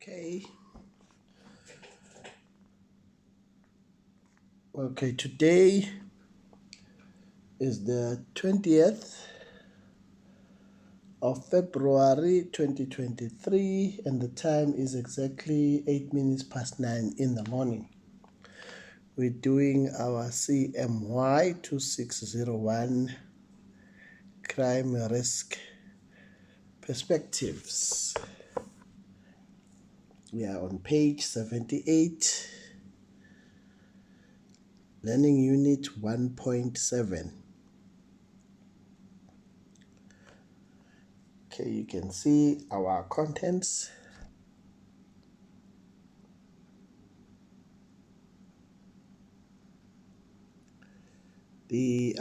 Okay, today is the 20th of February 2023, and the time is exactly 8 minutes past 9 in the morning. We're doing our CMY2601 crime risk perspectives. We are on page 78, learning unit 1.7. Okay, you can see our contents.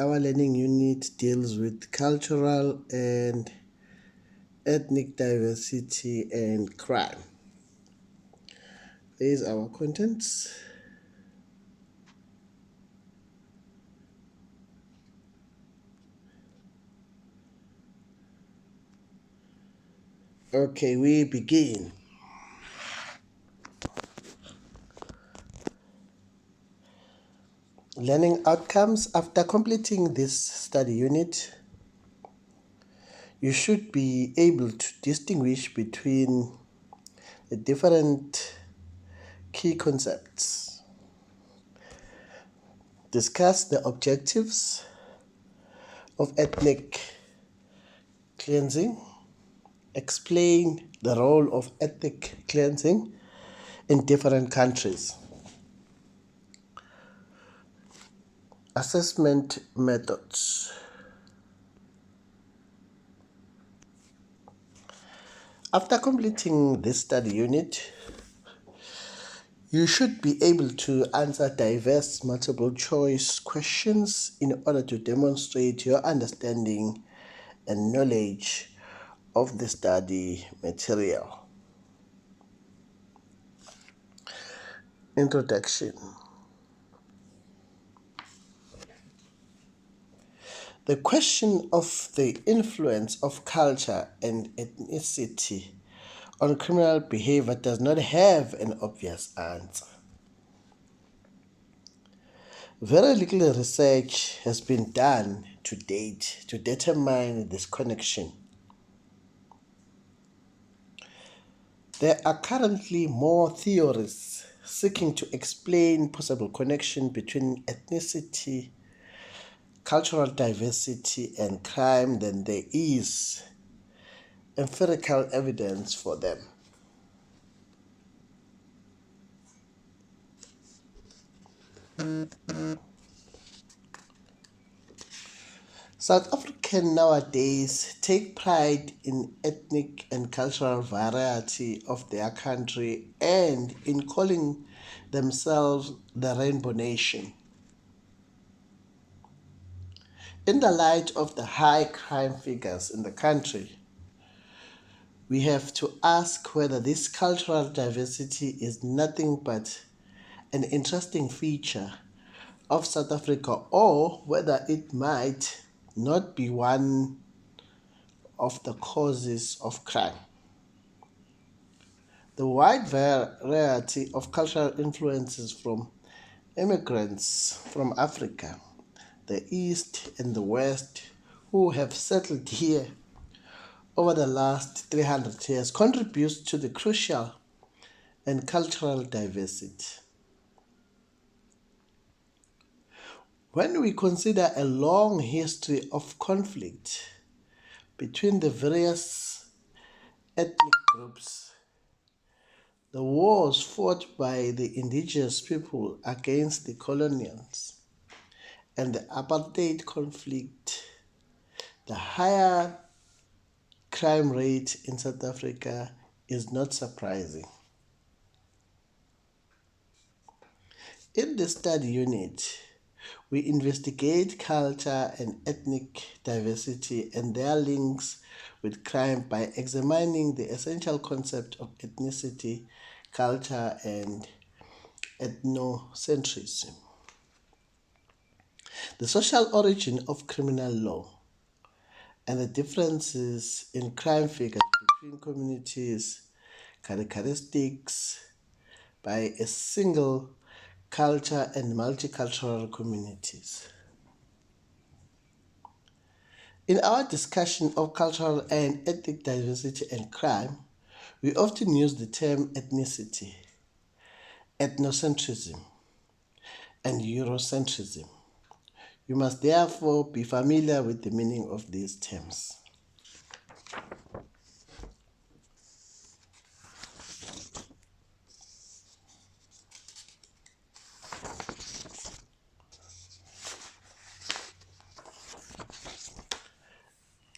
Our learning unit deals with cultural and ethnic diversity and crime. These are our contents. Okay, we begin. Learning outcomes. After completing this study unit, you should be able to distinguish between the different key concepts. Discuss the objectives of ethnic cleansing. Explain the role of ethnic cleansing in different countries. Assessment methods. After completing this study unit, you should be able to answer diverse multiple choice questions in order to demonstrate your understanding and knowledge of the study material. Introduction. The question of the influence of culture and ethnicity on criminal behavior does not have an obvious answer. Very little research has been done to date to determine this connection. There are currently more theories seeking to explain possible connection between ethnicity, cultural diversity, and crime than there is empirical evidence for them. South Africans nowadays take pride in ethnic and cultural variety of their country and in calling themselves the Rainbow Nation. In the light of the high crime figures in the country, we have to ask whether this cultural diversity is nothing but an interesting feature of South Africa or whether it might not be one of the causes of crime. The wide variety of cultural influences from immigrants from Africa, the East and the West who have settled here over the last 300 years contributes to the crucial and cultural diversity. When we consider a long history of conflict between the various ethnic groups, the wars fought by the indigenous people against the colonials, and the apartheid conflict, the higher crime rate in South Africa is not surprising. In the study unit, we investigate culture and ethnic diversity and their links with crime by examining the essential concept of ethnicity, culture, and ethnocentrism. The social origin of criminal law and the differences in crime figures between communities characteristics by a single culture and multicultural communities. In our discussion of cultural and ethnic diversity and crime, we often use the term ethnicity, ethnocentrism, and Eurocentrism. You must therefore be familiar with the meaning of these terms.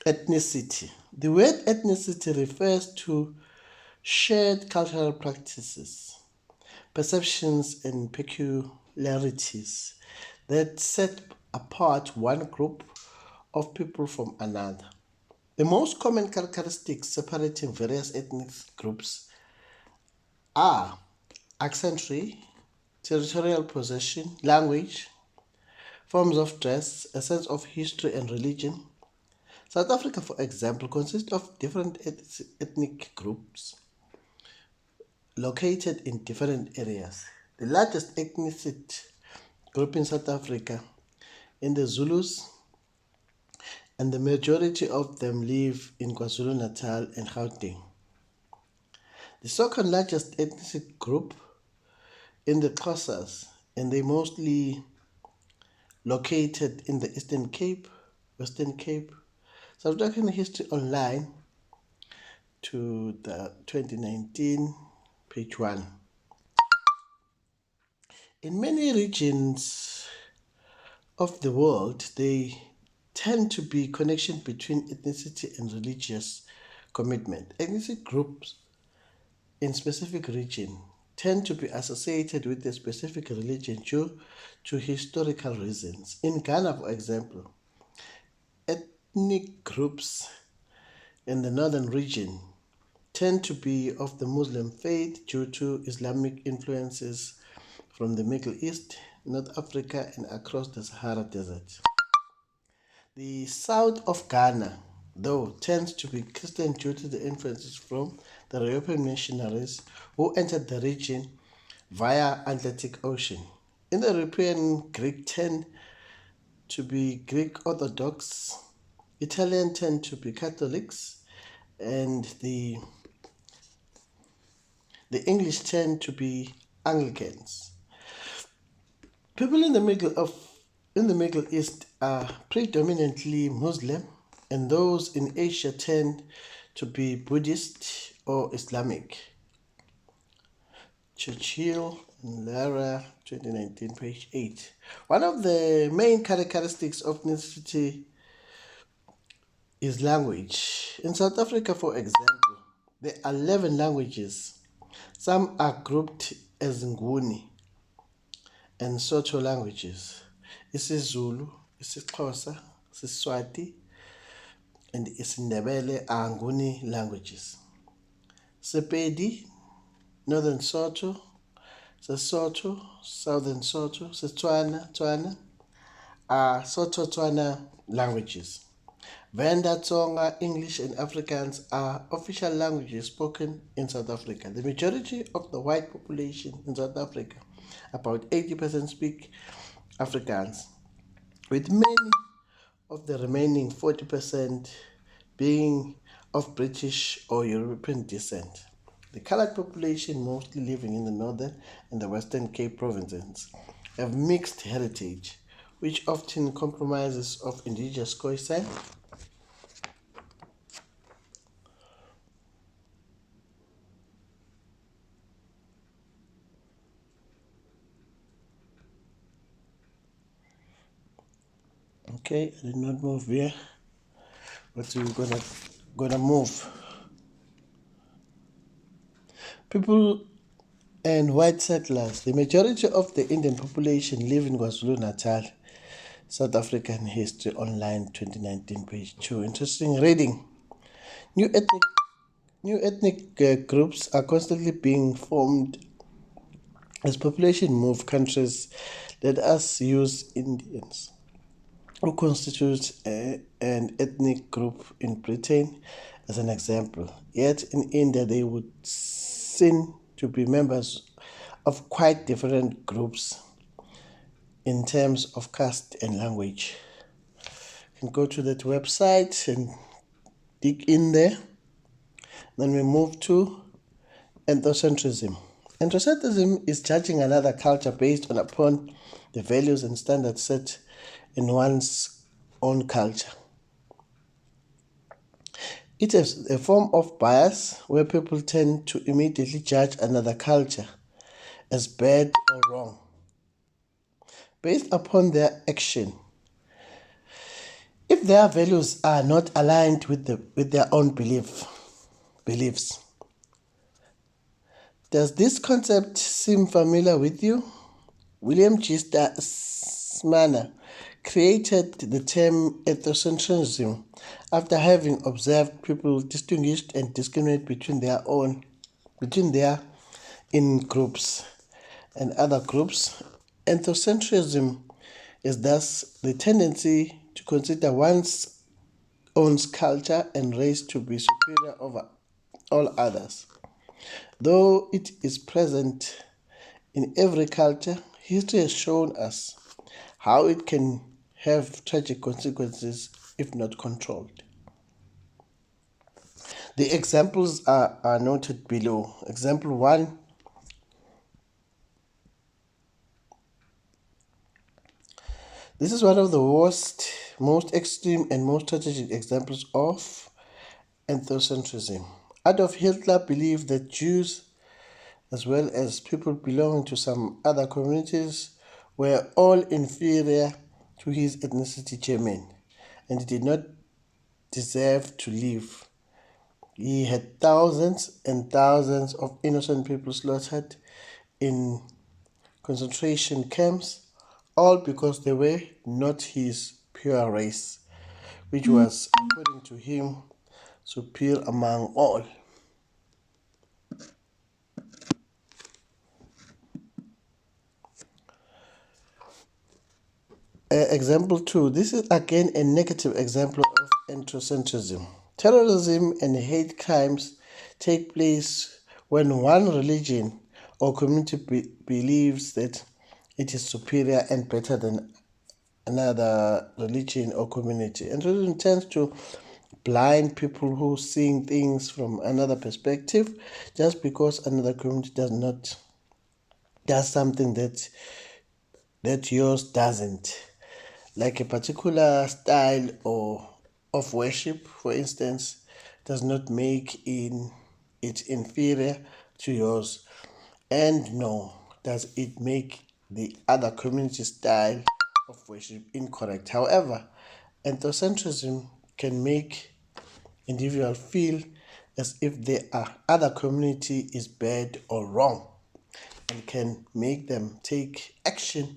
Ethnicity. The word ethnicity refers to shared cultural practices, perceptions, and peculiarities that set apart one group of people from another. The most common characteristics separating various ethnic groups are accentry, territorial possession, language, forms of dress, a sense of history and religion. South Africa, for example, consists of different ethnic groups located in different areas. The largest ethnic group in South Africa in the Zulus, and the majority of them live in KwaZulu-Natal and Gauteng. The second largest ethnic group in the Xhosas, and they mostly located in the Eastern Cape, Western Cape. South African History Online to the 2019, page 1. In many regions of the world, they tend to be connection between ethnicity and religious commitment. Ethnic groups in specific region tend to be associated with a specific religion due to historical reasons. In Ghana, for example, ethnic groups in the northern region tend to be of the Muslim faith due to Islamic influences from the Middle East, North Africa, and across the Sahara Desert. The south of Ghana, though, tends to be Christian due to the influences from the European missionaries who entered the region via Atlantic Ocean. In the European, Greek tend to be Greek Orthodox, Italian tend to be Catholics, and the English tend to be Anglicans. People in the Middle East are predominantly Muslim, and those in Asia tend to be Buddhist or Islamic. Churchill and Lara, 2019, page 8. One of the main characteristics of ethnicity is language. In South Africa, for example, there are 11 languages. Some are grouped as Nguni and Sotho languages. isiZulu, isiXhosa, isiSwati, and isiNdebele are Nguni languages. Sepedi, Northern Sotho, Sesotho, Southern Sotho, Setswana, Tswana are Sotho-Tswana languages. Venda, Tsonga, English, and Afrikaans are official languages spoken in South Africa. The majority of the white population in South Africa, about 80%, speak Afrikaans, with many of the remaining 40% being of British or European descent. The colored population, mostly living in the northern and the western Cape provinces, have mixed heritage, which often compromises of indigenous Khoisan, okay, I did not move here, but we're gonna move. People and white settlers. The majority of the Indian population live in KwaZulu-Natal. South African History Online, 2019, page 2. Interesting reading. New ethnic groups are constantly being formed as population move. Countries let us use Indians, who constitute an ethnic group in Britain, as an example. Yet in India, they would seen to be members of quite different groups in terms of caste and language. You can go to that website and dig in there. Then we move to ethnocentrism. Ethnocentrism is judging another culture based upon the values and standards set in one's own culture. It is a form of bias where people tend to immediately judge another culture as bad or wrong based upon their action. If their values are not aligned with their own beliefs. Does this concept seem familiar with you? William G. Smanner created the term ethnocentrism after having observed people distinguish and discriminate between their in groups and other groups. Ethnocentrism is thus the tendency to consider one's own culture and race to be superior over all others. Though it is present in every culture, history has shown us how it can have tragic consequences if not controlled. The examples are noted below. Example 1. This is one of the worst, most extreme, and most tragic examples of ethnocentrism. Adolf Hitler believed that Jews, as well as people belonging to some other communities, were all inferior to his ethnicity German and did not deserve to live. He had thousands and thousands of innocent people slaughtered in concentration camps, all because they were not his pure race, which was, according to him, superior among all. Example 2. This is again a negative example of ethnocentrism. Terrorism and hate crimes take place when one religion or community believes that it is superior and better than another religion or community. And religion tends to blind people who seeing things from another perspective just because another community does something that yours doesn't. Like a particular style or of worship, for instance, does not make it inferior to yours, and no, does it make the other community style of worship incorrect. However, ethnocentrism can make individuals feel as if their other community is bad or wrong and can make them take action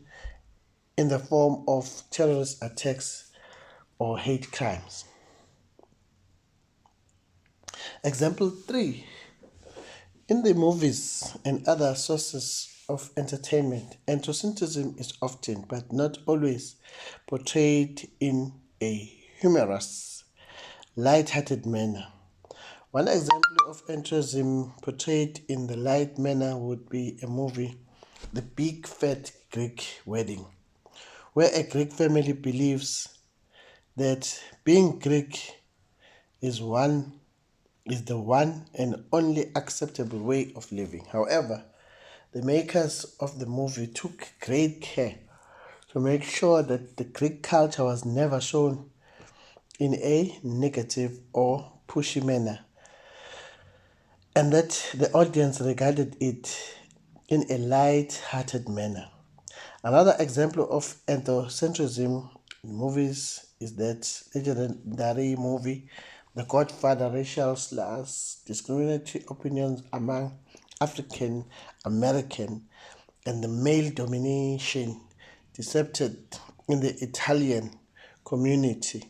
in the form of terrorist attacks or hate crimes. Example 3. In the movies and other sources of entertainment, ethnocentrism is often, but not always, portrayed in a humorous, light-hearted manner. One example of ethnocentrism portrayed in the light manner would be a movie, The Big Fat Greek Wedding, where a Greek family believes that being Greek is the one and only acceptable way of living. However, the makers of the movie took great care to make sure that the Greek culture was never shown in a negative or pushy manner, and that the audience regarded it in a light-hearted manner. Another example of ethnocentrism in movies is that legendary movie, The Godfather. Racial slurs, discriminatory opinions among African American, and the male domination depicted in the Italian community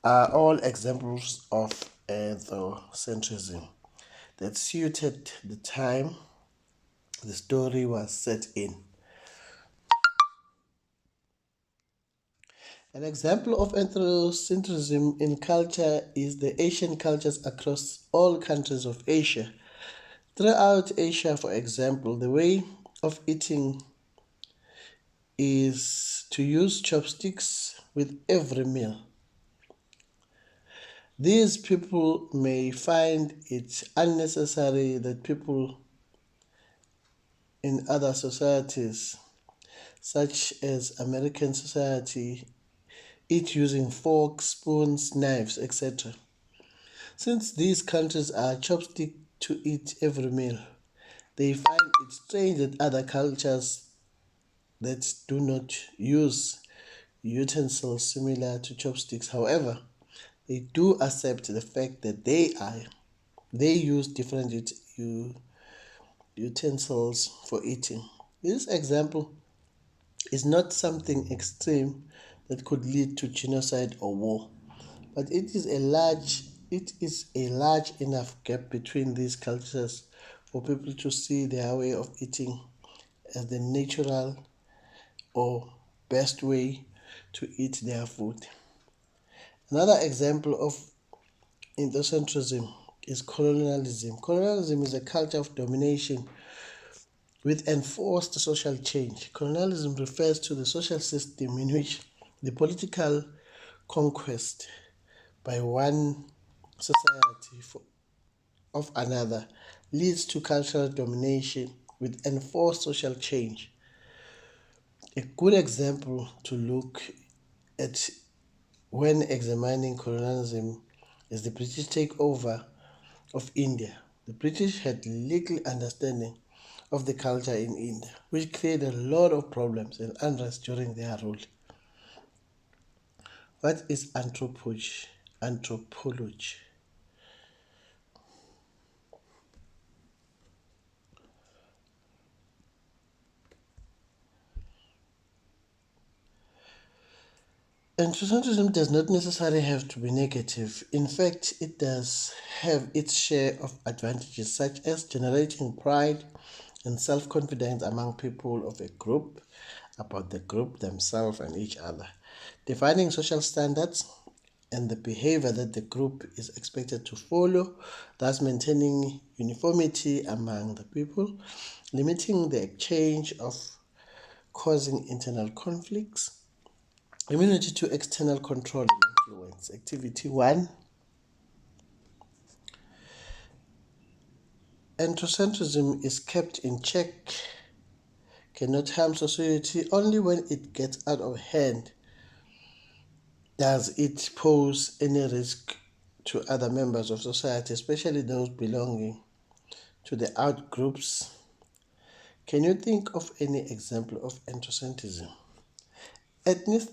are all examples of ethnocentrism that suited the time the story was set in. An example of ethnocentrism in culture is the Asian cultures across all countries of Asia. Throughout Asia, for example, the way of eating is to use chopsticks with every meal. These people may find it unnecessary that people in other societies, such as American society, eat using forks, spoons, knives, etc. Since these countries are chopstick to eat every meal, they find it strange that other cultures that do not use utensils similar to chopsticks. However, they do accept the fact that they use different utensils for eating. This example is not something extreme that could lead to genocide or war, but it is a large enough gap between these cultures for people to see their way of eating as the natural or best way to eat their food. Another example of ethnocentrism is colonialism. Colonialism is a culture of domination with enforced social change. Colonialism refers to the social system in which the political conquest by one society of another leads to cultural domination with enforced social change. A good example to look at when examining colonialism is the British takeover of India. The British had little understanding of the culture in India, which created a lot of problems and unrest during their rule. What is anthropology? Anthropology. Anthropocentrism does not necessarily have to be negative. In fact, it does have its share of advantages, such as generating pride and self confidence among people of a group about the group themselves and each other, defining social standards and the behavior that the group is expected to follow, thus maintaining uniformity among the people, limiting the exchange of causing internal conflicts. Immunity to external control and influence. Activity 1. Androcentrism is kept in check, cannot harm society only when it gets out of hand. Does it pose any risk to other members of society, especially those belonging to the out groups? Can you think of any example of androcentrism? Ethnic,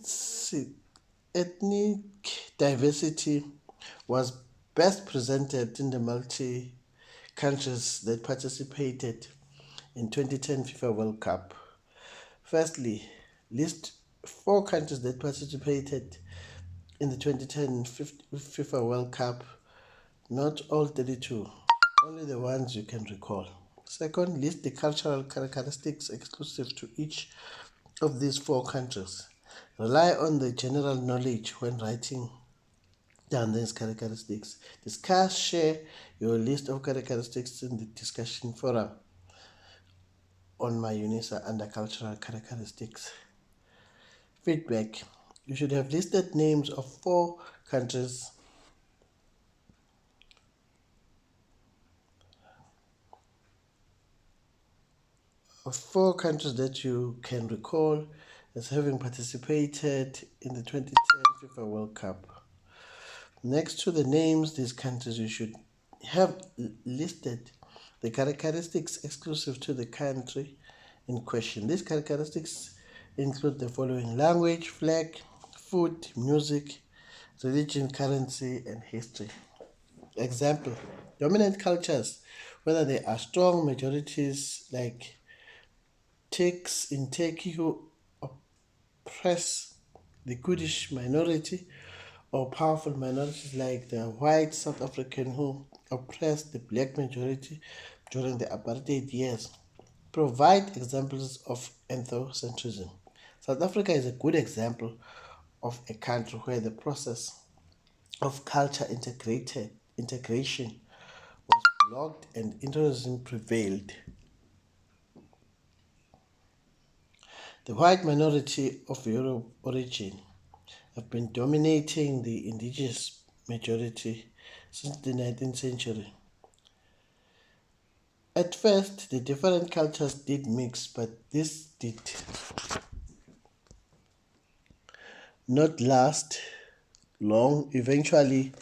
ethnic diversity was best presented in the multi countries that participated in 2010 FIFA World Cup. Firstly, list four countries that participated in the 2010 FIFA World Cup, not all 32, only the ones you can recall. Second, list the cultural characteristics exclusive to each of these four countries. Rely on the general knowledge when writing down these characteristics. Discuss, share your list of characteristics in the discussion forum on my UNISA under cultural characteristics. Feedback. You should have listed names countries of four countries that you can recall as having participated in the 2010 FIFA World Cup. Next to the names, these countries, you should have listed the characteristics exclusive to the country in question. These characteristics include the following: language, flag, food, music, religion, currency, and history. Example: dominant cultures, whether they are strong majorities like Turks in Turkey who oppress the Kurdish minority, or powerful minorities like the white South African who oppressed the black majority during the apartheid years, provide examples of ethnocentrism. South Africa is a good example of a country where the process of culture integration was blocked and interiorism prevailed. The white minority of Europe origin have been dominating the indigenous majority since the 19th century. At first, the different cultures did mix, but this did not last long. Eventually,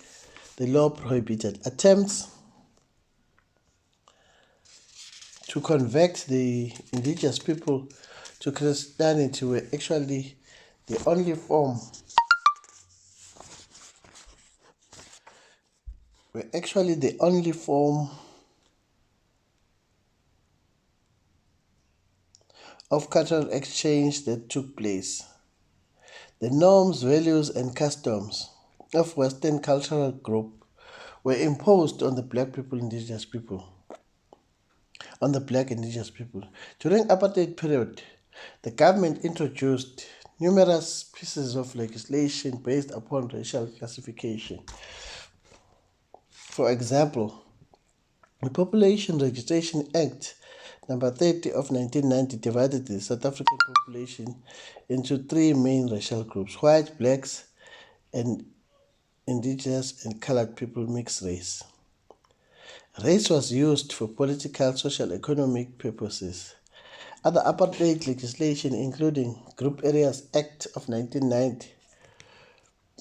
the law prohibited attempts to convert the indigenous people to Christianity the only form were actually the only form of cultural exchange that took place. The norms, values, and customs of Western cultural group were imposed on the black indigenous people. During apartheid period, the government introduced numerous pieces of legislation based upon racial classification. For example, the Population Registration Act number 30 of 1990 divided the South African population into three main racial groups: white, blacks, and indigenous and colored people mixed race. Race was used for political, social, economic purposes. Other apartheid legislation, including Group Areas Act of 1990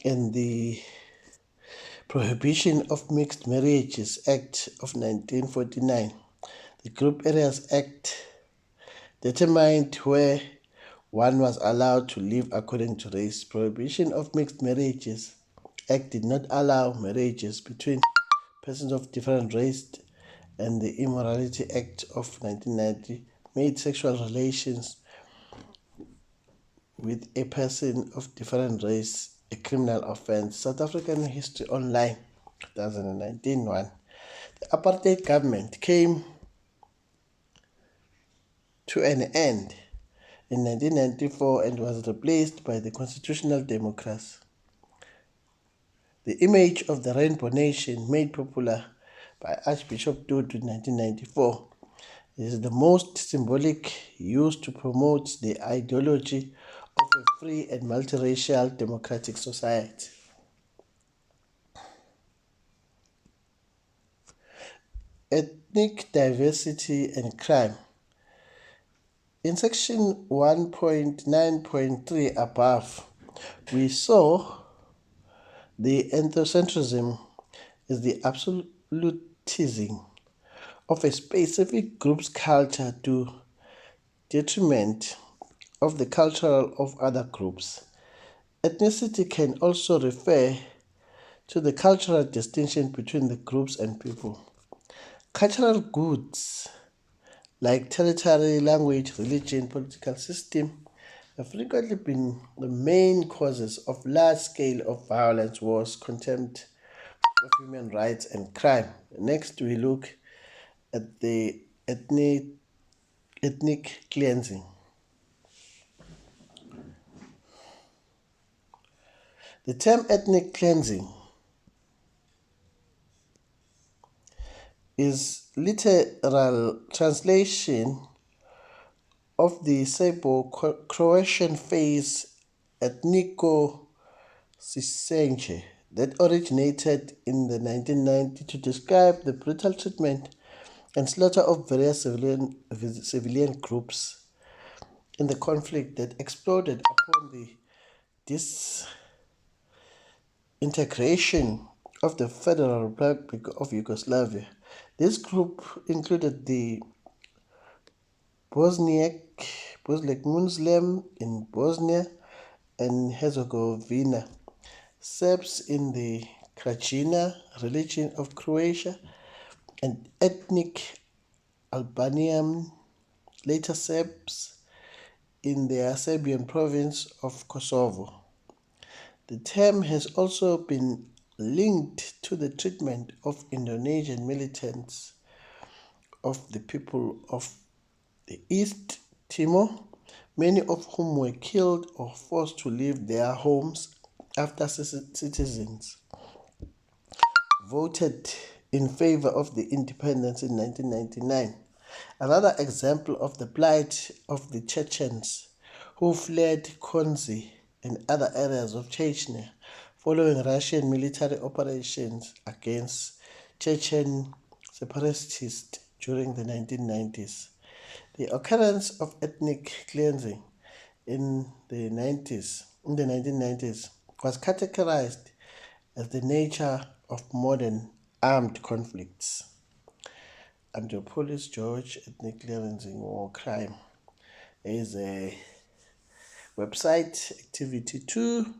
and the Prohibition of Mixed Marriages Act of 1949. The Group Areas Act determined where one was allowed to live according to race. Prohibition of Mixed Marriages Act did not allow marriages between persons of different race, and the Immorality Act of 1990 made sexual relations with a person of different race a criminal offense. South African History Online 2019 1. The apartheid government came to an end in 1994 and was replaced by the constitutional democracy. The image of the Rainbow Nation, made popular by Archbishop Tutu in 1994, is the most symbolic, used to promote the ideology of a free and multiracial democratic society. Ethnic diversity and crime. In section 1.9.3 above, we saw the ethnocentrism is the absolutism of a specific group's culture to detriment of the culture of other groups. Ethnicity can also refer to the cultural distinction between the groups and people. Cultural goods like territory, language, religion, political system have frequently been the main causes of large scale of violence, wars, contempt of human rights, and crime. Next, we look at the ethnic cleansing. The term ethnic cleansing is literal translation of the Serbo-Croatian phrase etniko čišćenje that originated in the 1990s to describe the brutal treatment and slaughter of various civilian groups in the conflict that exploded upon the disintegration of the Federal Republic of Yugoslavia. This group included the Bosniak Muslim in Bosnia and Herzegovina, Serbs in the Krajina religion of Croatia, and ethnic Albanian, later Serbs, in the Serbian province of Kosovo. The term has also been linked to the treatment of Indonesian militants of the people of the East Timor, many of whom were killed or forced to leave their homes after citizens voted in favor of the independence in 1999. Another example of the plight of the Chechens who fled Konzi and other areas of Chechnya following Russian military operations against Chechen separatists during the 1990s. The occurrence of ethnic cleansing in the 1990s was categorized as the nature of modern armed conflicts. Anthropologist George Ethnic Cleansing War Crime is a website activity 2.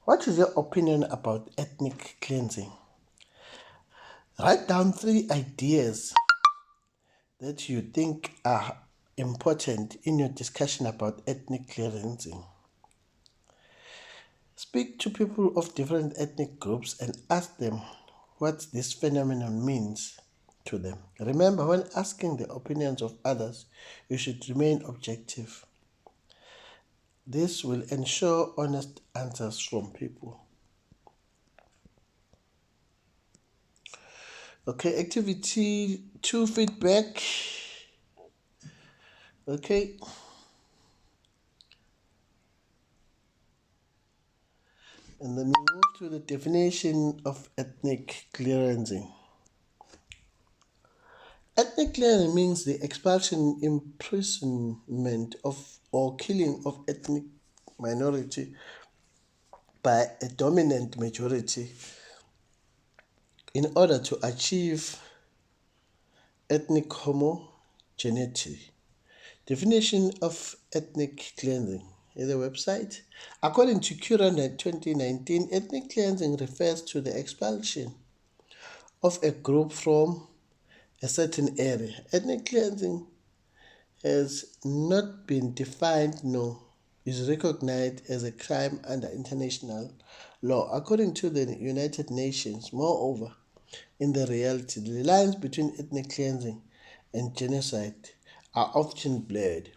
What is your opinion about ethnic cleansing? Write down 3 ideas that you think are important in your discussion about ethnic cleansing. Speak to people of different ethnic groups and ask them what this phenomenon means to them. Remember, when asking the opinions of others, you should remain objective. This will ensure honest answers from people. Okay, activity 2, feedback. Okay. And then we move to the definition of ethnic cleansing. Ethnic cleansing means the expulsion, imprisonment of or killing of ethnic minority by a dominant majority in order to achieve ethnic homogeneity. Definition of ethnic cleansing is a website. According to Curran 2019, ethnic cleansing refers to the expulsion of a group from a certain area. Ethnic cleansing has not been defined nor is recognized as a crime under international law, according to the United Nations. Moreover, in the reality, the lines between ethnic cleansing and genocide are often blurred.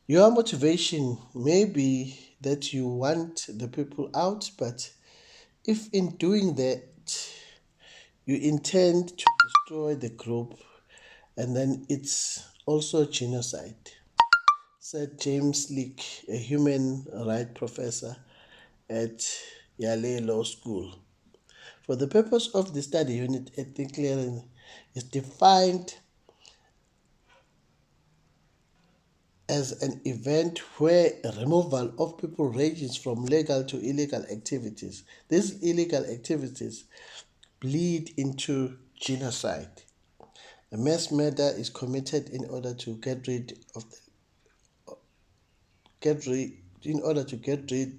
Your motivation may be that you want the people out, but if in doing that you intend to destroy the group, and then it's also genocide, said James Leake, a human rights professor at Yale Law School. For the purpose of the study unit, ethnic cleansing is defined as an event where removal of people ranges from legal to illegal activities. These illegal activities bleed into genocide. A mass murder is committed in order to get rid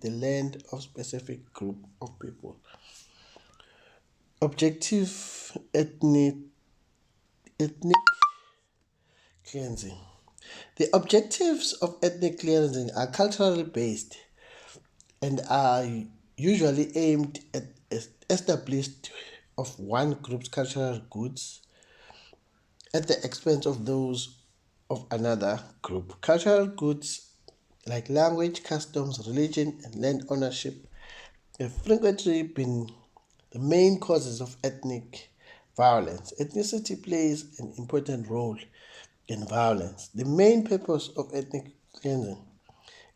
the land of specific group of people. Objective ethnic cleansing. The objectives of ethnic cleansing are culturally based and are usually aimed at establishment of one group's cultural goods at the expense of those of another group. Cultural goods like language, customs, religion, and land ownership have frequently been the main causes of ethnic violence. Ethnicity plays an important role in violence. The main purpose of ethnic cleansing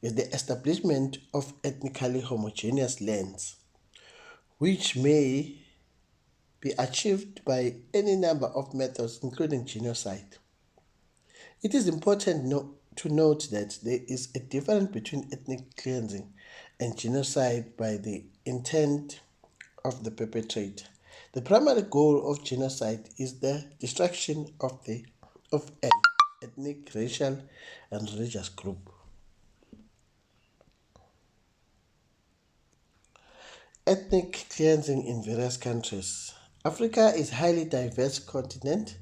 is the establishment of ethnically homogeneous lands, which may be achieved by any number of methods, including genocide. It is important to note that there is a difference between ethnic cleansing and genocide by the intent of the perpetrator. The primary goal of genocide is the destruction of an ethnic, racial, and religious group. Ethnic cleansing in various countries. Africa is a highly diverse continent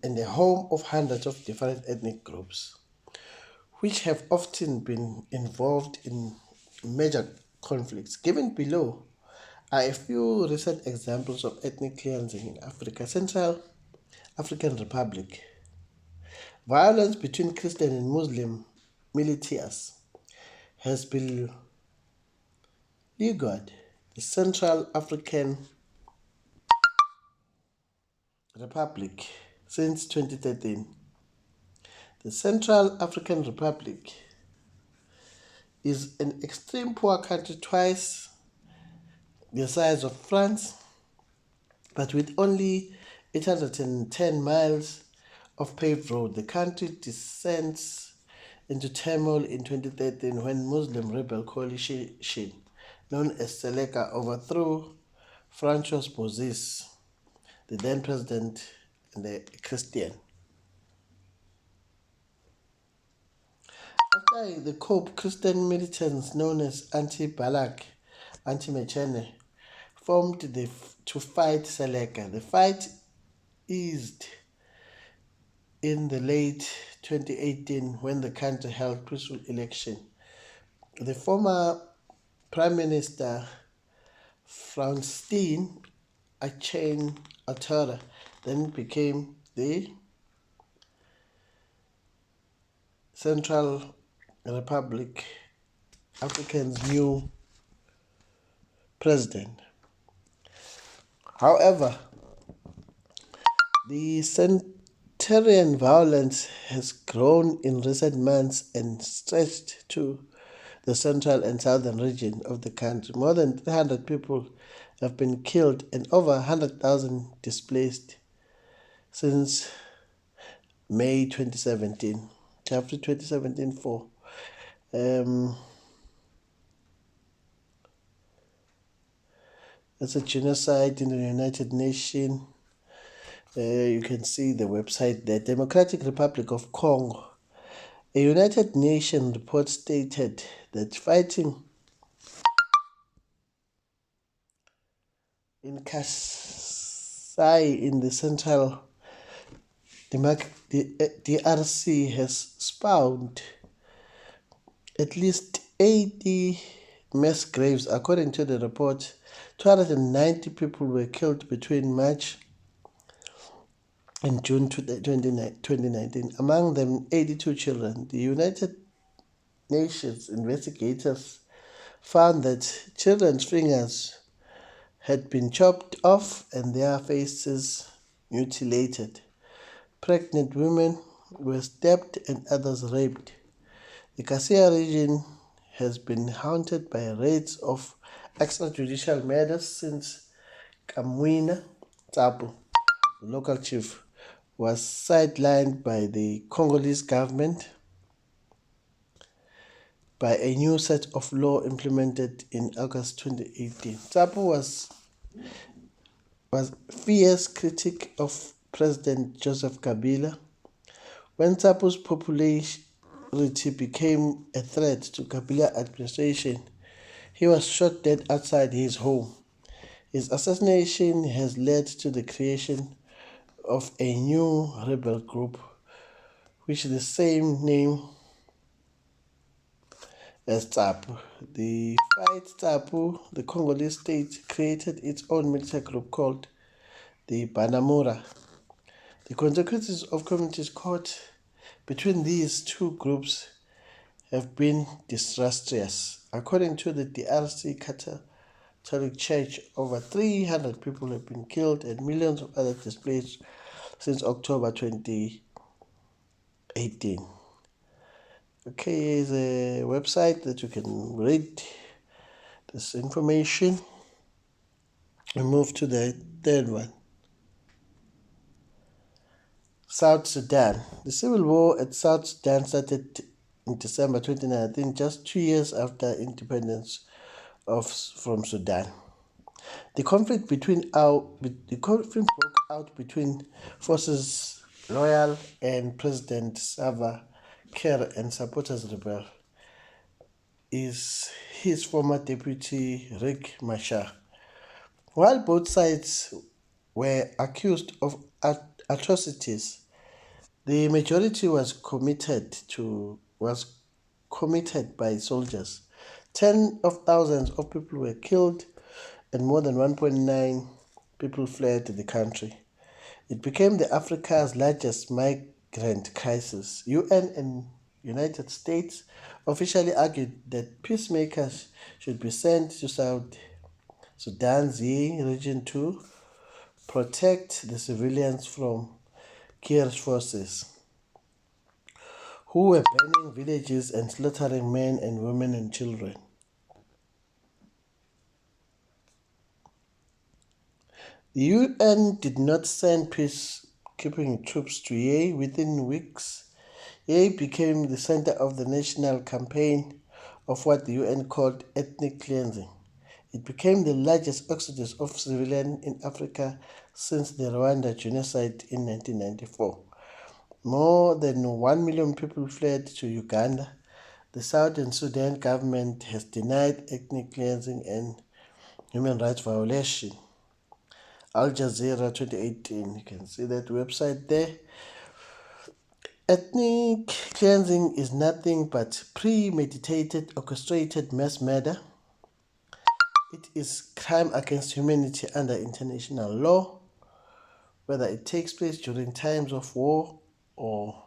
and the home of hundreds of different ethnic groups, which have often been involved in major conflicts. Given below are a few recent examples of ethnic cleansing in Africa. Central African Republic. Violence between Christian and Muslim militias has been legal. The Central African Republic since 2013. The Central African Republic is an extreme poor country twice the size of France, but with only 810 miles of paved road. The country descends into turmoil in 2013 when Muslim rebel coalition known as Seleka overthrew Francois Bozis, the then president and a Christian. After the coup, Christian militants known as Anti-Balak, Anti-Mechene formed to fight Seleka. The fight eased in the late 2018 when the country held peaceful election. The former Prime Minister Francine Achane Ouattara then became the Central Republic African's new president. However, the sectarian violence has grown in recent months and stretched to the central and southern region of the country. More than 300 people have been killed and over 100,000 displaced since May 2017. After 2017 for it's a genocide in the United Nations. You can see the website there. Democratic Republic of Congo. A United Nations report stated that fighting in Kasai in the central DRC has spawned at least 80 mass graves. According to the report, 290 people were killed between March and June 2019, among them 82 children. The United Nations investigators found that children's fingers had been chopped off and their faces mutilated. Pregnant women were stabbed and others raped. The Kasai region has been haunted by raids of extrajudicial murders since Kamwina Tsapu, the local chief, was sidelined by the Congolese government by a new set of law implemented in August 2018. Tsapu was fierce critic of President Joseph Kabila. When Tsapu's popularity became a threat to Kabila administration, he was shot dead outside his home. His assassination has led to the creation of a new rebel group, which is the same name as Tsapu. The fight Tsapu, the Congolese state created its own military group called the Banamura. The consequences of communities caught between these two groups have been disastrous. According to the DRC Catholic Church, over 300 people have been killed and millions of others displaced since October 2018. Okay, here's a website that you can read this information. We move to the third one. South Sudan. The civil war at South Sudan started in December 2019, just 2 years after independence from Sudan. The conflict broke out between forces loyal and President Salva Kiir and supporters rebel is his former deputy Riek Machar. While both sides were accused of atrocities, the majority was committed by soldiers. Tens of thousands of people were killed and more than 1.9 people fled the country. It became the Africa's largest migrant crisis. UN and United States officially argued that peacemakers should be sent to South Sudan's Yi region to protect the civilians from Kier's forces, who were burning villages and slaughtering men and women and children. The UN did not send peacekeeping troops to Ye within weeks. Ye became the center of the national campaign of what the UN called ethnic cleansing. It became the largest exodus of civilians in Africa since the Rwanda genocide in 1994. More than 1 million people fled to Uganda. The Southern Sudan government has denied ethnic cleansing and human rights violation. Al Jazeera 2018, you can see that website there. Ethnic cleansing is nothing but premeditated, orchestrated mass murder. It is crime against humanity under international law, whether it takes place during times of war or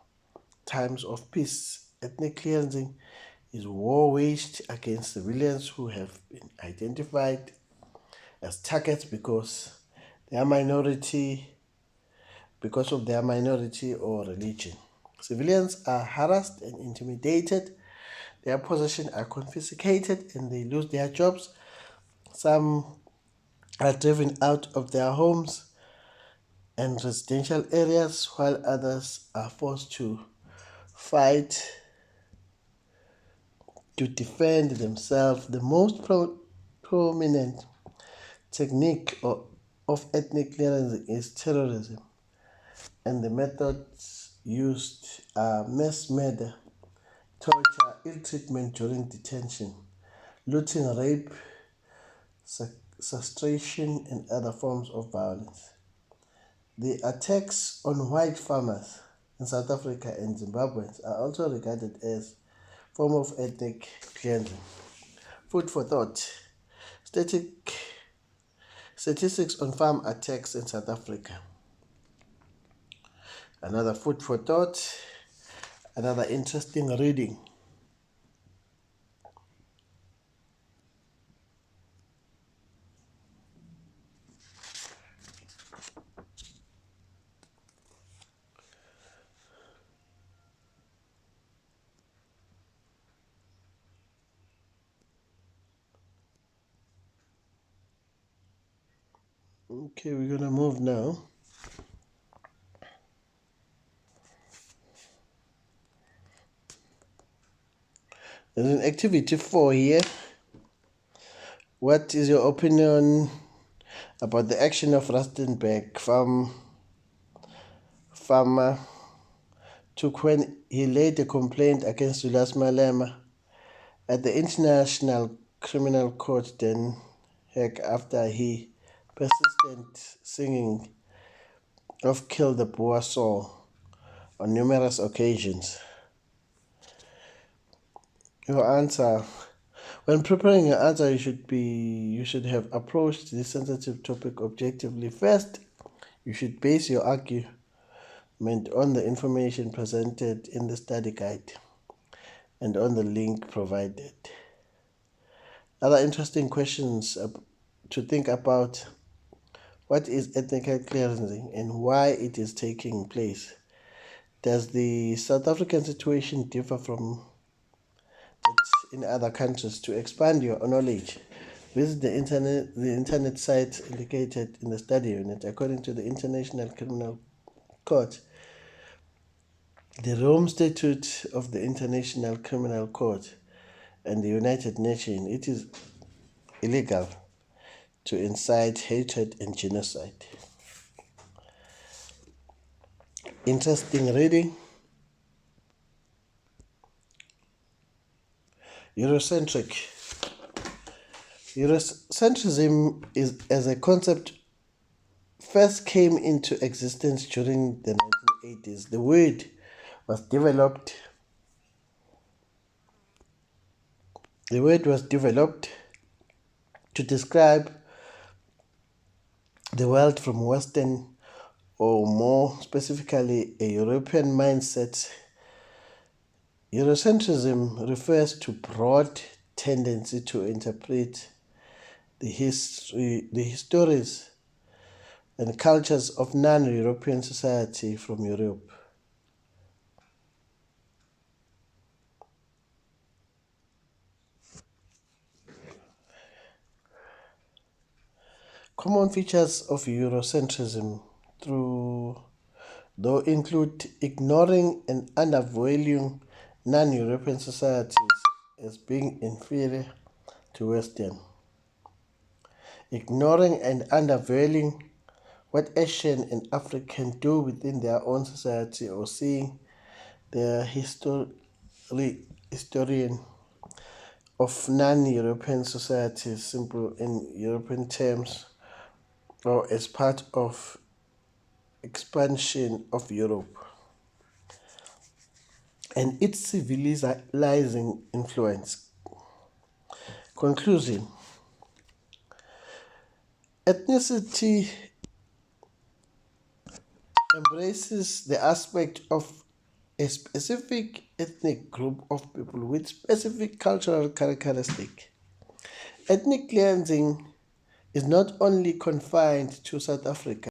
times of peace. Ethnic cleansing is war waged against civilians who have been identified as targets because of their minority or religion. Civilians are harassed and intimidated, their possessions are confiscated, and they lose their jobs. Some are driven out of their homes and residential areas, while others are forced to fight to defend themselves. The most prominent technique of ethnic cleansing is terrorism, and the methods used are mass murder, torture, ill treatment during detention, looting, rape, castration, and other forms of violence. The attacks on white farmers in South Africa and Zimbabwe are also regarded as form of ethnic cleansing. Food for thought. Statistics on farm attacks in South Africa. Another food for thought, another interesting reading. Okay, we're going to move now. There's an activity 4 here. What is your opinion about the action of Rustenburg farmer took when he laid a complaint against Julius Malema at the International Criminal Court Den Hague after he persistent singing of Kill the Boer song on numerous occasions? Your answer. When preparing your answer, you should have approached this sensitive topic objectively. First, you should base your argument on the information presented in the study guide and on the link provided. Other interesting questions to think about: what is ethnic cleansing and why it is taking place? Does the South African situation differ from it in other countries? To expand your knowledge, visit the internet site indicated in the study unit. According to the International Criminal Court, the Rome Statute of the International Criminal Court, and the United Nations, it is illegal to incite hatred and genocide. Interesting reading. Eurocentrism is, as a concept, first came into existence during the 1980s. The word was developed to describe the world from Western or more specifically, a European mindset. Eurocentrism refers to broad tendency to interpret the histories and cultures of non-European society from Europe. Common features of Eurocentrism though include ignoring and undervaluing non-European societies as being inferior to Western, ignoring and undervaluing what Asian and African do within their own society, or seeing the historian of non-European societies simple in European terms or as part of expansion of Europe and its civilizing influence. Conclusion: ethnicity embraces the aspect of a specific ethnic group of people with specific cultural characteristics. Ethnic cleansing is not only confined to South Africa.